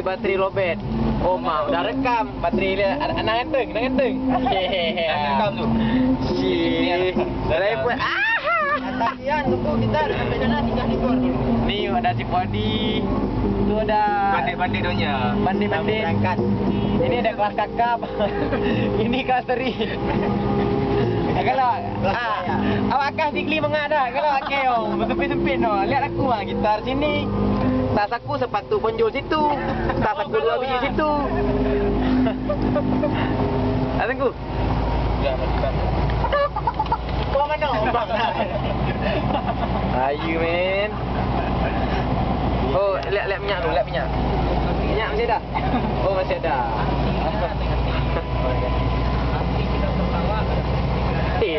bateri lobet. Oh mau udah rekam bateri dia. Anak ngenteng, anak ngenteng. Hehehe. Rekam tu. Si. Dari pun. Latihan tunggu kita sampai sana 3 ekor dulu. Ni ada si Podi. Tu ada bandit-bandit donya. Bandit-bandit. Ini ada kelas kakap. Ini kelas teri. Kalau awak kah Zikli mengada kalau keong sempit-sempit no. Lihat aku gitar sini. Tas aku sepatu ponjol situ. Tas aku 2 biji situ. Atengku. Ya, mantap. Kau mana? Ayu men. Oh, lihat minyak tu, lihat minyak. Minyak masih ada? Oh, masih ada.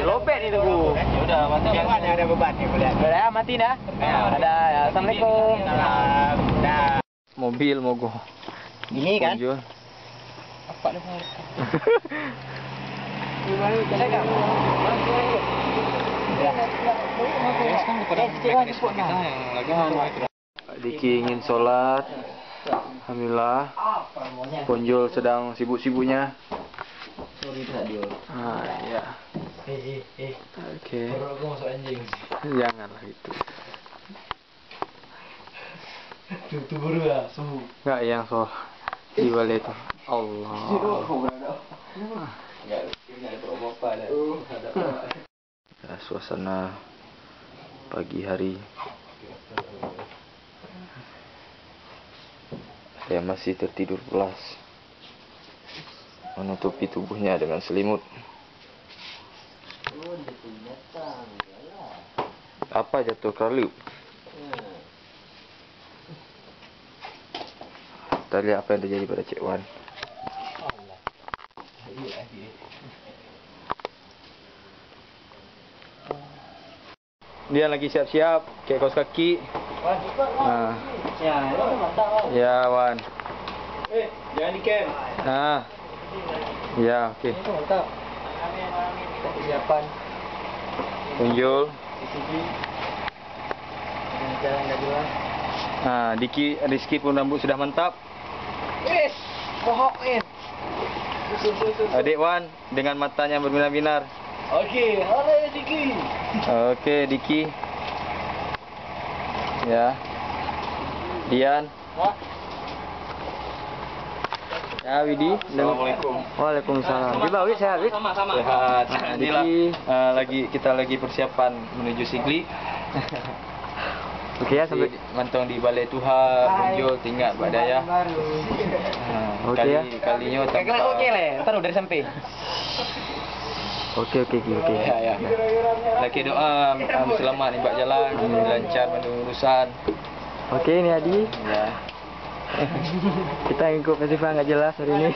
Lobet ni tu. Ya udah, mati. Ada beban ni boleh. Dah mati dah. Ada. Assalamualaikum. Salam. Dah. Mobil mogok. Gini kan? Apa dah? Diki ingin sholat. Alhamdulillah. Ponjol sedang sibuk-sibuknya. Ya. Oke. Janganlah itu. Itu baru ya, sembuh. Enggak yang sholat di balai itu. Allah. Ya, suasana pagi hari. Saya masih tertidur pulas, menutupi tubuhnya dengan selimut. Apa jatuh keralip? Kita lihat apa yang terjadi pada Cik Wan. Dia lagi siap-siap, kayak kaos kaki. Ya, Wan. Jangan di camp. Ya, okey. Persiapan. Tunjul. Jalan dah jelas. Rizky pun rambut sudah mantap. Yes, bohong men. Adik Wan dengan matanya berbinar-binar. Okey, halo Diki. Okey, Diki. Ya. Dian. Ya, Widi. Assalamualaikum. Waalaikumsalam. Gimana Wid, sehat Wid? Sama-sama. Sehat. Diki, kita lagi persiapan menuju Sigli. Okey ya, sampai mantong di Balai Tuha, Punjul, tinggal Pak Dayah. Okey ya. Kalinya tak. Okey lah, taruh dari sampai. Okey. Ya. Lagi doa selamat ni buat jalan, lancar urusan. Okey ni Adi. Ya. Kita ikut festival enggak jelas hari ini.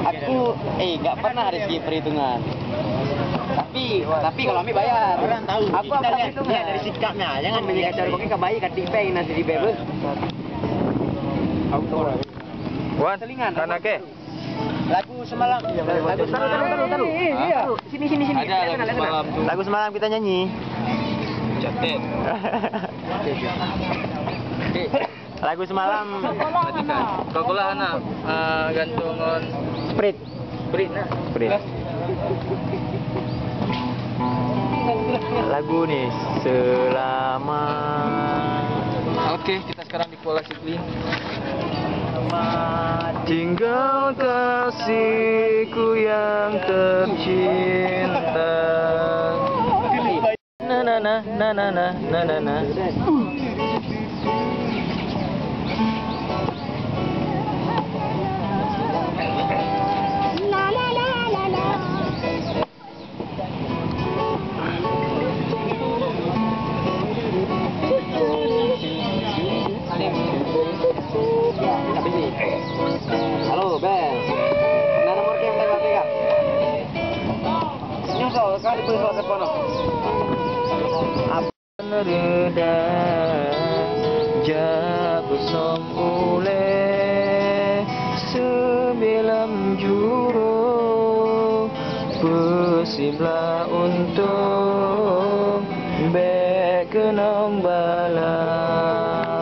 Aku enggak pernah rezeki perhitungan. Tapi kalau ambil bayar. Orang tahu. Aku kita lihat dari sikapnya. Jangan melihat cara kau ke bayi katik pay nanti di bebe. Aku tahu. Wan, kan okey. Lagu semalam. Taruh. Sini. Ada lagu semalam tu. Lagu semalam kita nyanyi. Catet. Lagu semalam. Coca-Cola anak gantungan Sprite nah. Sprite. Lagu ni selama. Okey, kita sekarang di Kuala Sigli. Tinggal kasihku yang tercinta. Na. Halo, Ben. Mana nomor game lewat tiga? Nyosol kali boleh soal telepon. Apa nereda jago sombule sembilan juru pesimlah untuk bek kenang balas.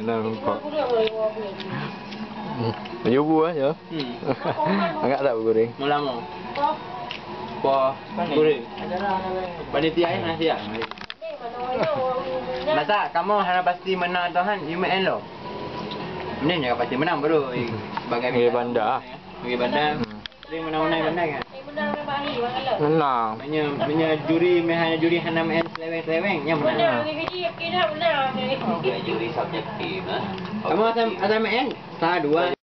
Nampak. Menyubu aja. Agak tak bergoreng. Mula mau. Wah, goreng. Panitia nasi ya. Masa kamu harap pasti menang Tuhan UMN lo. Ini ya pasti menang bro. Sebagai Pergi bandar. Pergi bandar. Dia menang bandar kan? Menang. Punya juri hanya main seleweng-seleweng yang menang. Juri subjektif. Kamu asal main? Sah 2.